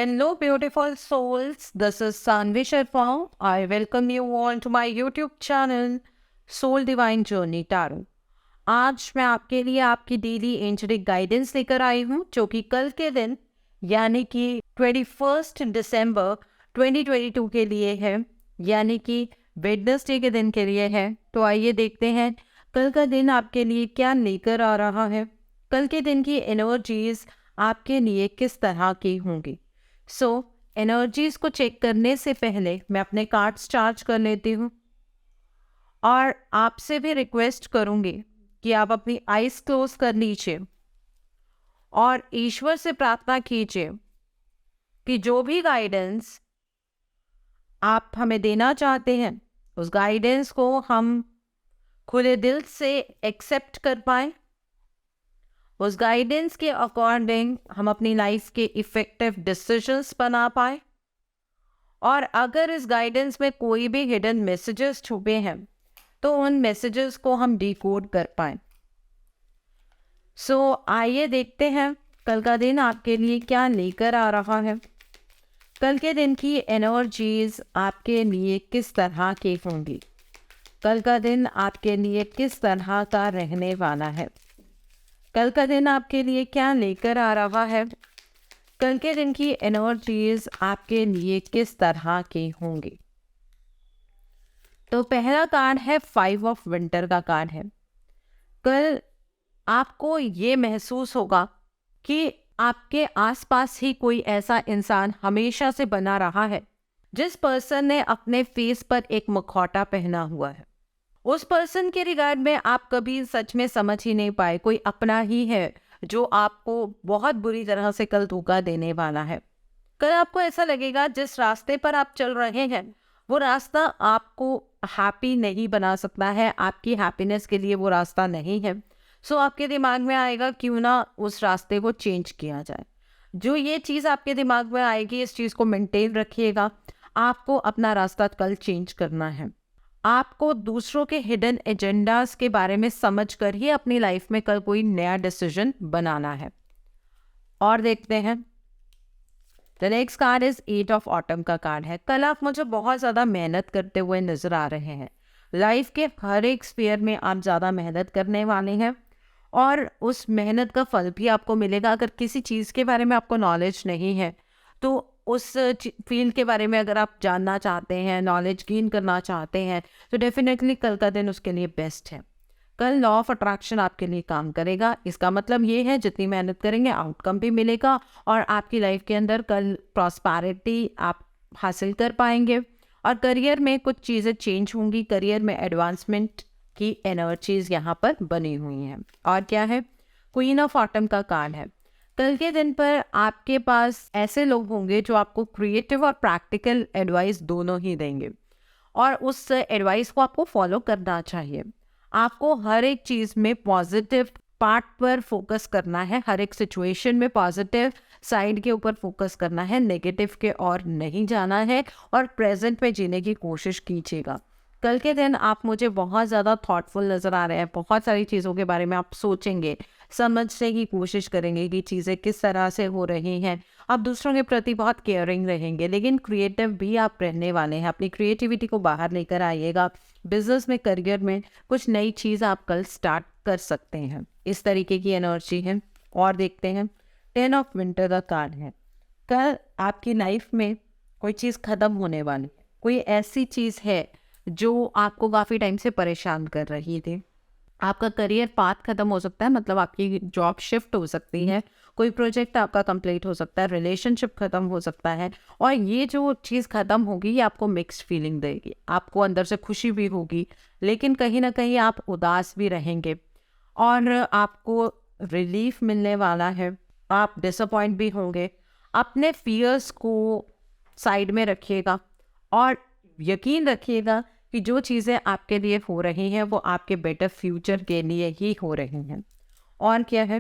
Hello, beautiful souls. This is Sanvi Sharma. I welcome you all to my YouTube channel, Soul Divine Journey Tarot. आज मैं आपके लिए आपकी daily angelic guidance लेकर आई हूँ, जो कि कल के दिन यानी कि 21 दिसंबर 2022 के लिए है, यानी कि वेडनेसडे के दिन के लिए है। तो आइए देखते हैं कल का दिन आपके लिए क्या लेकर आ रहा है। कल के दिन की एनर्जीज आपके लिए किस तरह की होंगी। एनर्जीज को चेक करने से पहले मैं अपने कार्ड्स चार्ज कर लेती हूँ और आपसे भी रिक्वेस्ट करूँगी कि आप अपनी आईज क्लोज कर लीजिए और ईश्वर से प्रार्थना कीजिए कि जो भी गाइडेंस आप हमें देना चाहते हैं उस गाइडेंस को हम खुले दिल से एक्सेप्ट कर पाए, उस गाइडेंस के अकॉर्डिंग हम अपनी लाइफ के इफ़ेक्टिव डिसीजंस बना पाए, और अगर इस गाइडेंस में कोई भी हिडन मैसेजेस छुपे हैं तो उन मैसेजेस को हम डिकोड कर पाए। आइए देखते हैं कल का दिन आपके लिए क्या लेकर आ रहा है। कल के दिन की एनर्जीज आपके लिए किस तरह की होंगी। कल का दिन आपके लिए किस तरह का रहने वाला है। कल का दिन आपके लिए क्या लेकर आ रहा है। कल के दिन की एनर्जीज आपके लिए किस तरह की होंगी। तो पहला कार्ड है 5 ऑफ विंटर का कार्ड है। कल आपको ये महसूस होगा कि आपके आसपास ही कोई ऐसा इंसान हमेशा से बना रहा है जिस पर्सन ने अपने फेस पर एक मुखौटा पहना हुआ है। उस पर्सन के रिगार्ड में आप कभी सच में समझ ही नहीं पाए, कोई अपना ही है जो आपको बहुत बुरी तरह से कल धोखा देने वाला है। कल आपको ऐसा लगेगा जिस रास्ते पर आप चल रहे हैं वो रास्ता आपको हैप्पी नहीं बना सकता है, आपकी हैप्पीनेस के लिए वो रास्ता नहीं है। आपके दिमाग में आएगा क्यों ना उस रास्ते को चेंज किया जाए। जो ये चीज़ आपके दिमाग में आएगी, इस चीज़ को मेंटेन रखिएगा। आपको अपना रास्ता कल चेंज करना है। आपको दूसरों के हिडन एजेंडास के बारे में समझ कर ही अपनी लाइफ में कल कोई नया डिसीजन बनाना है। और देखते हैं the next card is 8 of autumn का कार्ड है। कल आप मुझे बहुत ज़्यादा मेहनत करते हुए नजर आ रहे हैं। लाइफ के हर एक स्फीयर में आप ज़्यादा मेहनत करने वाले हैं और उस मेहनत का फल भी आपको मिलेगा। अगर किसी चीज़ के बारे में आपको नॉलेज नहीं है तो उस फील्ड के बारे में अगर आप जानना चाहते हैं, नॉलेज गेन करना चाहते हैं, तो डेफिनेटली कल का दिन उसके लिए बेस्ट है। कल लॉ ऑफ अट्रैक्शन आपके लिए काम करेगा। इसका मतलब ये है जितनी मेहनत करेंगे आउटकम भी मिलेगा और आपकी लाइफ के अंदर कल प्रॉस्पेरिटी आप हासिल कर पाएंगे। और करियर में कुछ चीज़ें चेंज होंगी, करियर में एडवांसमेंट की एनर्जीज यहाँ पर बनी हुई हैं। और क्या है, क्वीन ऑफ ऑटम का कार्ड है। कल के दिन पर आपके पास ऐसे लोग होंगे जो आपको क्रिएटिव और प्रैक्टिकल एडवाइस दोनों ही देंगे और उस एडवाइस को आपको फॉलो करना चाहिए। आपको हर एक चीज़ में पॉजिटिव पार्ट पर फोकस करना है, हर एक सिचुएशन में पॉजिटिव साइड के ऊपर फोकस करना है, नेगेटिव के और नहीं जाना है और प्रेजेंट में जीने की कोशिश कीजिएगा। कल के दिन आप मुझे बहुत ज़्यादा थॉटफुल नज़र आ रहे हैं। बहुत सारी चीज़ों के बारे में आप सोचेंगे, समझने की कोशिश करेंगे कि चीज़ें किस तरह से हो रही हैं। आप दूसरों के प्रति बहुत केयरिंग रहेंगे, लेकिन क्रिएटिव भी आप रहने वाले हैं। अपनी क्रिएटिविटी को बाहर लेकर आइएगा। बिजनेस में, करियर में कुछ नई चीज़ आप कल स्टार्ट कर सकते हैं। इस तरीके की एनर्जी है। और देखते हैं 10 ऑफ विंटर का कार्ड है। कल आपकी लाइफ में कोई चीज़ ख़त्म होने वाली है। कोई ऐसी चीज़ है जो आपको काफ़ी टाइम से परेशान कर रही थी। आपका करियर पाथ खत्म हो सकता है, मतलब आपकी जॉब शिफ्ट हो सकती है, कोई प्रोजेक्ट आपका कंप्लीट हो सकता है, रिलेशनशिप खत्म हो सकता है। और ये जो चीज़ खत्म होगी ये आपको मिक्स्ड फीलिंग देगी। आपको अंदर से खुशी भी होगी, लेकिन कहीं ना कहीं आप उदास भी रहेंगे और आपको रिलीफ मिलने वाला है। आप डिसअपॉइंट भी होंगे। अपने फियर्स को साइड में रखिएगा और यकीन रखिएगा कि जो चीज़ें आपके लिए हो रही हैं वो आपके बेटर फ्यूचर के लिए ही हो रही हैं। और क्या है,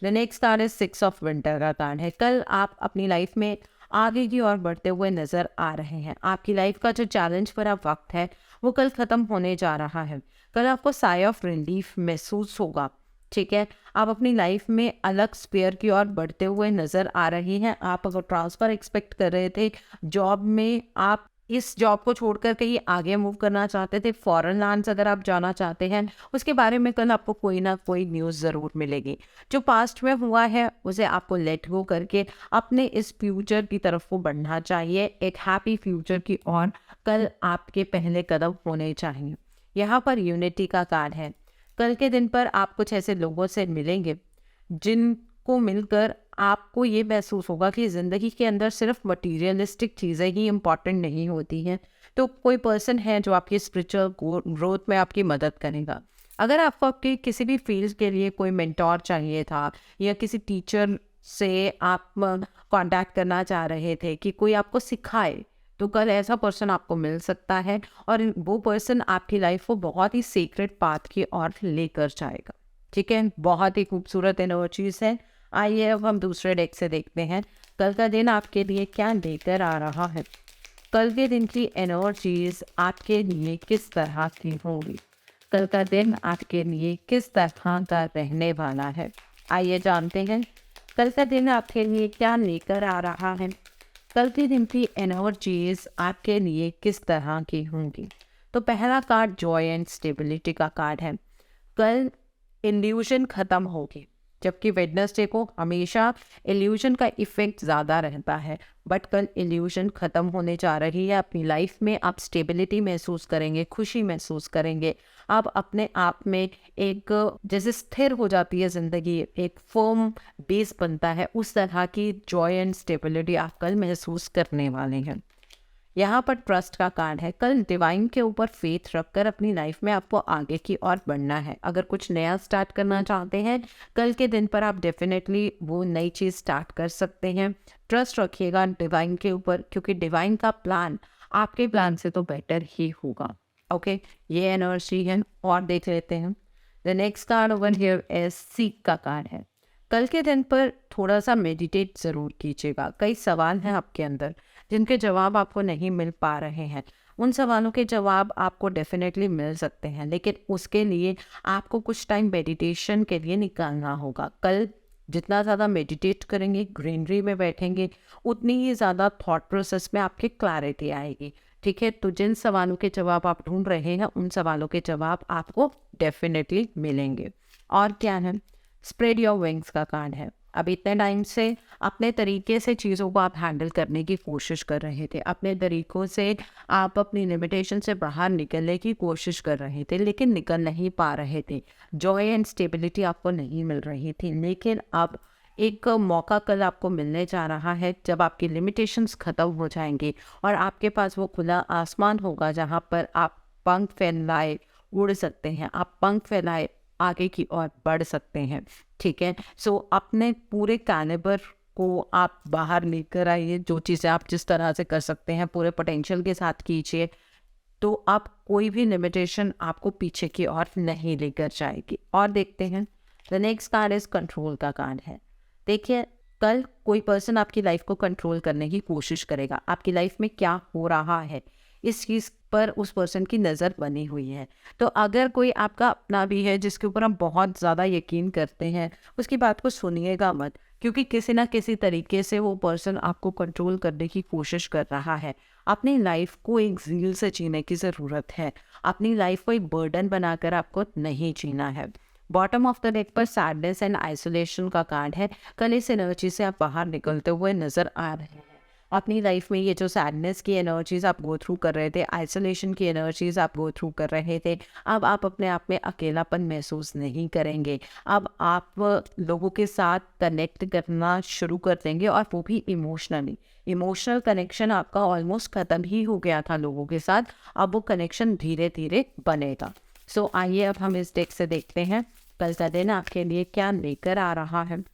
the next card is 6 of winter का कार्ड है। कल आप अपनी लाइफ में आगे की ओर बढ़ते हुए नज़र आ रहे हैं। आपकी लाइफ का जो चैलेंज भरा वक्त है वो कल ख़त्म होने जा रहा है। कल आपको साई ऑफ रिलीफ महसूस होगा ठीक है, आप अपनी लाइफ में अलग स्पेयर की ओर बढ़ते हुए नज़र आ रही हैं। आप अगर ट्रांसफ़र एक्सपेक्ट कर रहे थे जॉब में, आप इस जॉब को छोड़कर कहीं आगे मूव करना चाहते थे, फॉरेन लैंड्स अगर आप जाना चाहते हैं, उसके बारे में कल आपको कोई ना कोई न्यूज़ ज़रूर मिलेगी। जो पास्ट में हुआ है उसे आपको लेट गो करके अपने इस फ्यूचर की तरफ को बढ़ना चाहिए, एक हैप्पी फ्यूचर की ओर कल आपके पहले कदम होने चाहिए। यहाँ पर यूनिटी का कार्ड है। कल के दिन पर आप कुछ ऐसे लोगों से मिलेंगे जिनको मिलकर आपको ये महसूस होगा कि ज़िंदगी के अंदर सिर्फ मटीरियलिस्टिक चीज़ें ही इम्पॉर्टेंट नहीं होती हैं। तो कोई पर्सन है जो आपकी स्पिरिचुअल ग्रोथ में आपकी मदद करेगा। अगर आपको आपके किसी भी फील्ड के लिए कोई मेंटोर चाहिए था या किसी टीचर से आप कांटेक्ट करना चाह रहे थे कि कोई आपको सिखाए, तो कल ऐसा पर्सन आपको मिल सकता है और वो पर्सन आपकी लाइफ को बहुत ही सीक्रेट पाथ की ओर लेकर जाएगा। ठीक है, बहुत ही खूबसूरत एनर्जीज है। आइए अब हम दूसरे डेक से देखते हैं कल का दिन आपके लिए क्या लेकर आ रहा है। कल के दिन की एनर्जीज आपके लिए किस तरह की होंगी, कल का दिन आपके लिए किस तरह का रहने वाला है, आइए जानते हैं कल का दिन आपके लिए क्या लेकर आ रहा है। कल के दिन की एनर्जीज आपके लिए किस तरह की होंगी। तो पहला कार्ड जॉय एंड स्टेबिलिटी का कार्ड है। कल इल्यूजन ख़त्म होगी, जबकि वेडनेसडे को हमेशा इल्यूजन का इफ़ेक्ट ज़्यादा रहता है, बट कल इल्यूजन ख़त्म होने जा रही है। अपनी लाइफ में आप स्टेबिलिटी महसूस करेंगे, खुशी महसूस करेंगे। आप अपने आप में एक जैसे स्थिर हो जाती है ज़िंदगी, एक फर्म बेस बनता है, उस तरह की जॉय एंड स्टेबिलिटी आप कल महसूस करने वाले हैं। यहाँ पर ट्रस्ट का कार्ड है। कल डिवाइन के ऊपर फेथ रखकर अपनी लाइफ में आपको आगे की ओर बढ़ना है। अगर कुछ नया स्टार्ट करना चाहते हैं, कल के दिन पर आप डेफिनेटली वो नई चीज़ स्टार्ट कर सकते हैं। ट्रस्ट रखिएगा डिवाइन के ऊपर, क्योंकि डिवाइन का प्लान आपके प्लान से तो बेटर ही होगा। ओके, ये एनर्जी है। और देख लेते हैं the next card over here is seek का कार्ड है। कल के दिन पर थोड़ा सा मेडिटेट ज़रूर कीजिएगा। कई सवाल हैं आपके अंदर जिनके जवाब आपको नहीं मिल पा रहे हैं। उन सवालों के जवाब आपको डेफिनेटली मिल सकते हैं, लेकिन उसके लिए आपको कुछ टाइम मेडिटेशन के लिए निकालना होगा। कल जितना ज़्यादा मेडिटेट करेंगे, ग्रीनरी में बैठेंगे, उतनी ही ज़्यादा थॉट प्रोसेस में आपकी क्लैरिटी आएगी। ठीक है, तो जिन सवालों के जवाब आप ढूंढ रहे हैं, उन सवालों के जवाब आपको डेफिनेटली मिलेंगे। और क्या है, स्प्रेड योर विंग्स का कार्ड है। अब इतने टाइम से अपने तरीके से चीज़ों को आप हैंडल करने की कोशिश कर रहे थे, अपने तरीक़ों से आप अपनी लिमिटेशन से बाहर निकलने की कोशिश कर रहे थे, लेकिन निकल नहीं पा रहे थे। जॉय एंड स्टेबिलिटी आपको नहीं मिल रही थी, लेकिन अब एक मौका कल आपको मिलने जा रहा है जब आपकी लिमिटेशंस ख़त्म हो जाएंगी और आपके पास वो खुला आसमान होगा जहाँ पर आप पंख फैलाए उड़ सकते हैं, आप पंख फैलाए आगे की ओर बढ़ सकते हैं। ठीक है, सो अपने पूरे कैलिबर को आप बाहर लेकर आइए। जो चीज़ें आप जिस तरह से कर सकते हैं पूरे पोटेंशियल के साथ कीजिए, तो आप कोई भी लिमिटेशन आपको पीछे की ओर नहीं लेकर जाएगी। और देखते हैं the next card is control का कार्ड है। देखिए, कल कोई पर्सन आपकी लाइफ को कंट्रोल करने की कोशिश करेगा। आपकी लाइफ में क्या हो रहा है इस चीज़ पर उस पर्सन की नज़र बनी हुई है। तो अगर कोई आपका अपना भी है जिसके ऊपर आप बहुत ज़्यादा यकीन करते हैं, उसकी बात को सुनिएगा मत, क्योंकि किसी ना किसी तरीके से वो पर्सन आपको कंट्रोल करने की कोशिश कर रहा है। अपनी लाइफ को एक ज़ील से जीने की ज़रूरत है। अपनी लाइफ को एक बर्डन बनाकर आपको नहीं जीना है। बॉटम ऑफ द डेक पर सैडनेस एंड आइसोलेशन का कार्ड है। कल इस एनर्जी से आप बाहर निकलते हुए नज़र आ रहे हैं। अपनी लाइफ में ये जो सैडनेस की एनर्जीज़ आप गो थ्रू कर रहे थे, आइसोलेशन की एनर्जीज़ आप गो थ्रू कर रहे थे, अब आप अपने आप में अकेलापन महसूस नहीं करेंगे। अब आप लोगों के साथ कनेक्ट करना शुरू कर देंगे, और वो भी इमोशनली। इमोशनल कनेक्शन आपका ऑलमोस्ट ख़त्म ही हो गया था लोगों के साथ, अब वो कनेक्शन धीरे धीरे बनेगा। सो आइए अब हम इस डेक से देखते हैं कल का दिन आपके लिए क्या लेकर आ रहा है।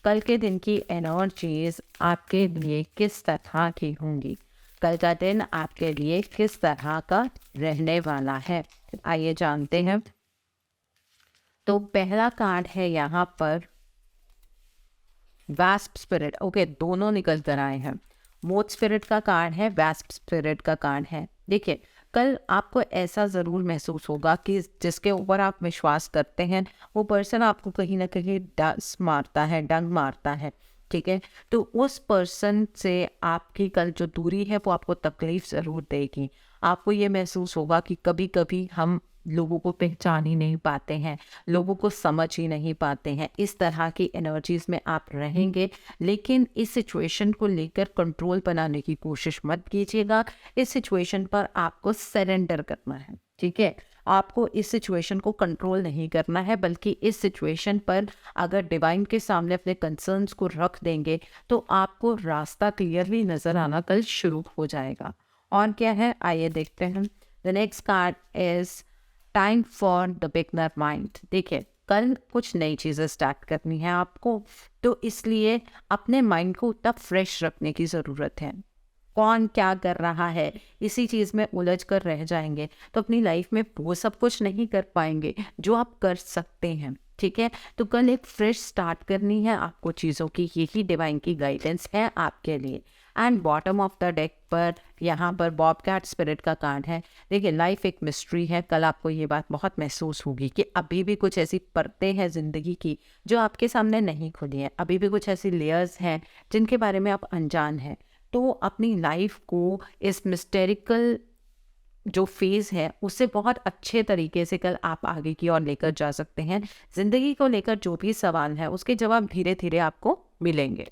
कल के दिन की एनर्जीज आपके लिए किस तरह की होंगी, कल का दिन आपके लिए किस तरह का रहने वाला है, आइए जानते हैं। तो पहला कार्ड है यहाँ पर वैस्प स्पिरिट। ओके, दोनों निकल कर आए हैं। मोथ स्पिरिट का कार्ड है, वैस्प स्पिरिट का कार्ड है। देखिए, कल आपको ऐसा ज़रूर महसूस होगा कि जिसके ऊपर आप विश्वास करते हैं वो पर्सन आपको कहीं ना कहीं डस मारता है, डंग मारता है, ठीक है। तो उस पर्सन से आपकी कल जो दूरी है वो आपको तकलीफ ज़रूर देगी। आपको ये महसूस होगा कि कभी कभी हम लोगों को पहचान ही नहीं पाते हैं, लोगों को समझ ही नहीं पाते हैं। इस तरह की एनर्जीज में आप रहेंगे, लेकिन इस सिचुएशन को लेकर कंट्रोल बनाने की कोशिश मत कीजिएगा। इस सिचुएशन पर आपको सरेंडर करना है, ठीक है। आपको इस सिचुएशन को कंट्रोल नहीं करना है, बल्कि इस सिचुएशन पर अगर डिवाइन के सामने अपने कंसर्न्स को रख देंगे तो आपको रास्ता क्लियरली नज़र आना कल शुरू हो जाएगा। और क्या है, आइए देखते हैं। The next card is time for the beginner mind. देखिए, कल कुछ नई चीज़ें स्टार्ट करनी है आपको, तो इसलिए अपने माइंड को उतना फ्रेश रखने की ज़रूरत है। कौन क्या कर रहा है इसी चीज़ में उलझ कर रह जाएंगे तो अपनी लाइफ में वो सब कुछ नहीं कर पाएंगे जो आप कर सकते हैं, ठीक है। तो कल एक फ्रेश स्टार्ट करनी है आपको चीज़ों की, यही डिवाइन की गाइडेंस है आपके लिए। And bottom of the deck पर यहाँ पर बॉबकैट स्पिरिट का कार्ड है। देखिए, लाइफ एक मिस्ट्री है। कल आपको ये बात बहुत महसूस होगी कि अभी भी कुछ ऐसी परतें हैं ज़िंदगी की जो आपके सामने नहीं खुली हैं, अभी भी कुछ ऐसी लेयर्स हैं जिनके बारे में आप अनजान हैं। तो अपनी लाइफ को इस मिस्टेरिकल जो फेज़ है उससे बहुत अच्छे तरीके से कल आप आगे की ओर लेकर जा सकते हैं। ज़िंदगी को लेकर जो भी सवाल है उसके जवाब धीरे धीरे आपको मिलेंगे।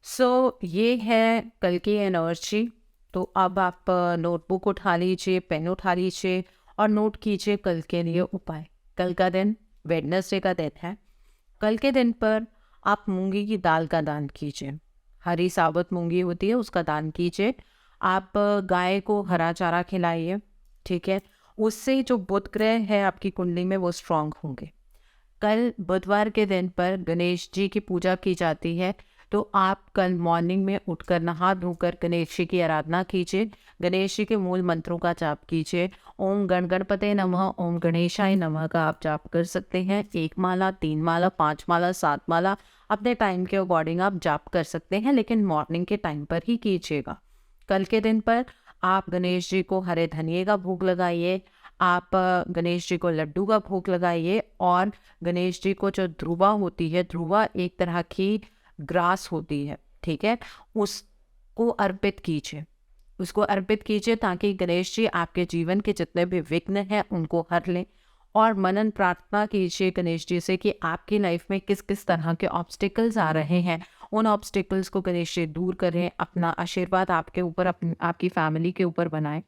सो ये है कल की एनर्जी। तो अब आप नोटबुक उठा लीजिए, पेन उठा लीजिए और नोट कीजिए कल के लिए उपाय। कल का दिन वेडनेसडे का दिन है। कल के दिन पर आप मूंगी की दाल का दान कीजिए। हरी साबुत मूंगी होती है, उसका दान कीजिए। आप गाय को हरा चारा खिलाइए, ठीक है। उससे जो बुध ग्रह है आपकी कुंडली में वो स्ट्रांग होंगे। कल बुधवार के दिन पर गणेश जी की पूजा की जाती है, तो आप कल मॉर्निंग में उठकर नहा धोकर गणेश जी की आराधना कीजिए। गणेश जी के मूल मंत्रों का जाप कीजिए। ओम गण गणपते नमः, ओम गणेशाय नमः का आप जाप कर सकते हैं। 1 माला, 3 माला, 5 माला, 7 माला अपने टाइम के अकॉर्डिंग आप जाप कर सकते हैं, लेकिन मॉर्निंग के टाइम पर ही कीजिएगा। कल के दिन पर आप गणेश जी को हरे धनिये का भोग लगाइए। आप गणेश जी को लड्डू का भोग लगाइए। और गणेश जी को जो ध्रुवा होती है, ध्रुवा एक तरह की ग्रास होती है, ठीक है, उसको अर्पित कीजिए। उसको अर्पित कीजिए ताकि गणेश जी आपके जीवन के जितने भी विघ्न हैं उनको हर लें। और मनन प्रार्थना कीजिए गणेश जी से कि आपकी लाइफ में किस किस तरह के ऑब्स्टिकल्स आ रहे हैं, उन ऑब्स्टिकल्स को गणेश जी दूर करें। अपना आशीर्वाद आपके ऊपर, आपकी फैमिली के ऊपर बनाएं।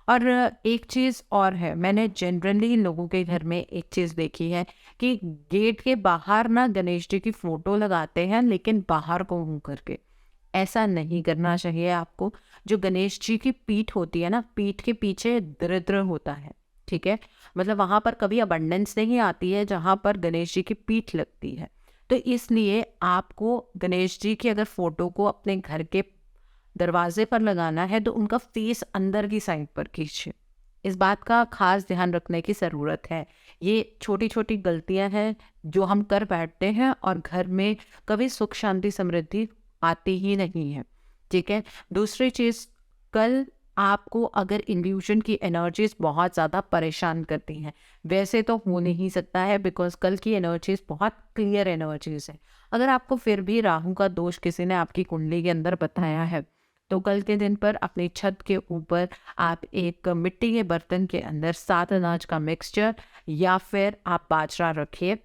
और एक चीज़ और है, मैंने जनरली लोगों के घर में एक चीज़ देखी है कि गेट के बाहर ना गणेश जी की फ़ोटो लगाते हैं, लेकिन बाहर को मुँह करके। ऐसा नहीं करना चाहिए आपको। जो गणेश जी की पीठ होती है ना, पीठ के पीछे दरिद्र होता है, ठीक है। मतलब वहाँ पर कभी अबंडेंस नहीं आती है जहाँ पर गणेश जी की पीठ लगती है। तो इसलिए आपको गणेश जी की अगर फ़ोटो को अपने घर के दरवाजे पर लगाना है तो उनका फेस अंदर की साइड पर कीजिए। इस बात का खास ध्यान रखने की ज़रूरत है। ये छोटी छोटी गलतियां हैं जो हम कर बैठते हैं और घर में कभी सुख शांति समृद्धि आती ही नहीं है, ठीक है। दूसरी चीज़, कल आपको अगर इल्यूजन की एनर्जीज बहुत ज़्यादा परेशान करती हैं, वैसे तो हो नहीं सकता है बिकॉज कल की एनर्जीज बहुत क्लियर एनर्जीज है। अगर आपको फिर भी राहु का दोष किसी ने आपकी कुंडली के अंदर बताया है तो कल के दिन पर अपनी छत के ऊपर आप एक मिट्टी के बर्तन के अंदर 7 अनाज का मिक्सचर या फिर आप बाजरा रखिए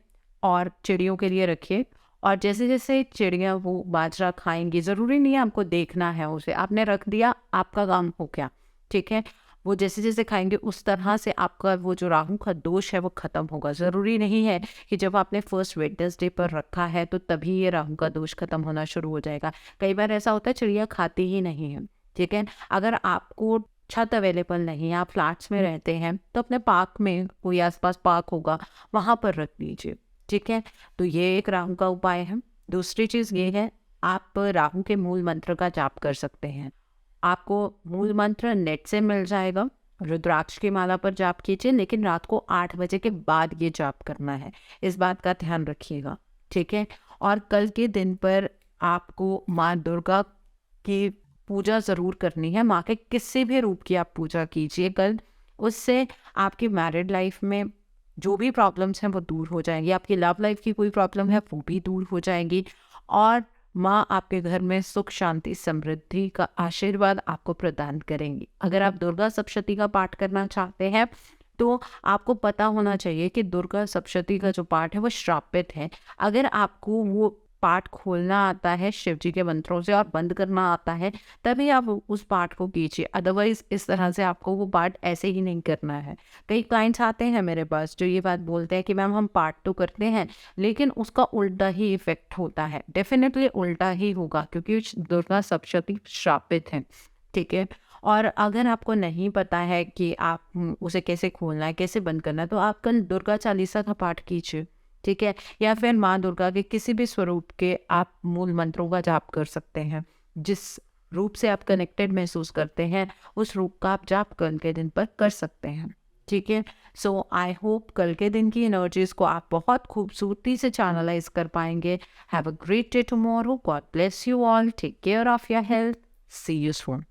और चिड़ियों के लिए रखिए। और जैसे जैसे चिड़िया वो बाजरा खाएंगी, ज़रूरी नहीं है आपको देखना है उसे, आपने रख दिया, आपका काम हो गया, ठीक है। वो जैसे जैसे खाएंगे उस तरह से आपका वो जो राहु का दोष है वो ख़त्म होगा। ज़रूरी नहीं है कि जब आपने फर्स्ट वेडनेसडे पर रखा है तो तभी ये राहु का दोष ख़त्म होना शुरू हो जाएगा। कई बार ऐसा होता है चिड़िया खाती ही नहीं है, ठीक है। अगर आपको छत अवेलेबल नहीं है, आप फ्लैट्स में रहते हैं, तो अपने पार्क में, कोई आसपास पार्क होगा वहाँ पर रख लीजिए, ठीक है। तो ये एक राहु का उपाय है। दूसरी चीज़ ये है, आप राहु के मूल मंत्र का जाप कर सकते हैं। आपको मूल मंत्र नेट से मिल जाएगा। रुद्राक्ष की माला पर जाप कीजिए, लेकिन रात को 8 बजे के बाद ये जाप करना है, इस बात का ध्यान रखिएगा, ठीक है। और कल के दिन पर आपको माँ दुर्गा की पूजा ज़रूर करनी है। माँ के किसी भी रूप की आप पूजा कीजिए कल, उससे आपकी मैरिड लाइफ में जो भी प्रॉब्लम्स हैं वो दूर हो जाएंगी, आपकी लव लाइफ की कोई प्रॉब्लम है वो भी दूर हो जाएंगी, और माँ आपके घर में सुख शांति समृद्धि का आशीर्वाद आपको प्रदान करेंगी। अगर आप दुर्गा सप्तशती का पाठ करना चाहते हैं तो आपको पता होना चाहिए कि दुर्गा सप्तशती का जो पाठ है वो श्रापित है। अगर आपको वो पाठ खोलना आता है शिव जी के मंत्रों से और बंद करना आता है तभी आप उस पाठ को कीजिए, अदरवाइज इस तरह से आपको वो पाठ ऐसे ही नहीं करना है। कई क्लाइंट्स आते हैं मेरे पास जो ये बात बोलते हैं कि मैम हम पाठ तो करते हैं लेकिन उसका उल्टा ही इफेक्ट होता है। डेफिनेटली उल्टा ही होगा क्योंकि दुर्गा सप्तशती श्रापित है, ठीक है। और अगर आपको नहीं पता है कि आप उसे कैसे खोलना है, कैसे बंद करना है, तो आप कल दुर्गा चालीसा का पाठ कीजिए, ठीक है। या फिर माँ दुर्गा के किसी भी स्वरूप के आप मूल मंत्रों का जाप कर सकते हैं। जिस रूप से आप कनेक्टेड महसूस करते हैं उस रूप का आप जाप कल के दिन पर कर सकते हैं, ठीक है। सो आई होप कल के दिन की एनर्जीज को आप बहुत खूबसूरती से चैनलाइज कर पाएंगे। Have a great day tomorrow. God bless you all. Take care of your health. See you soon.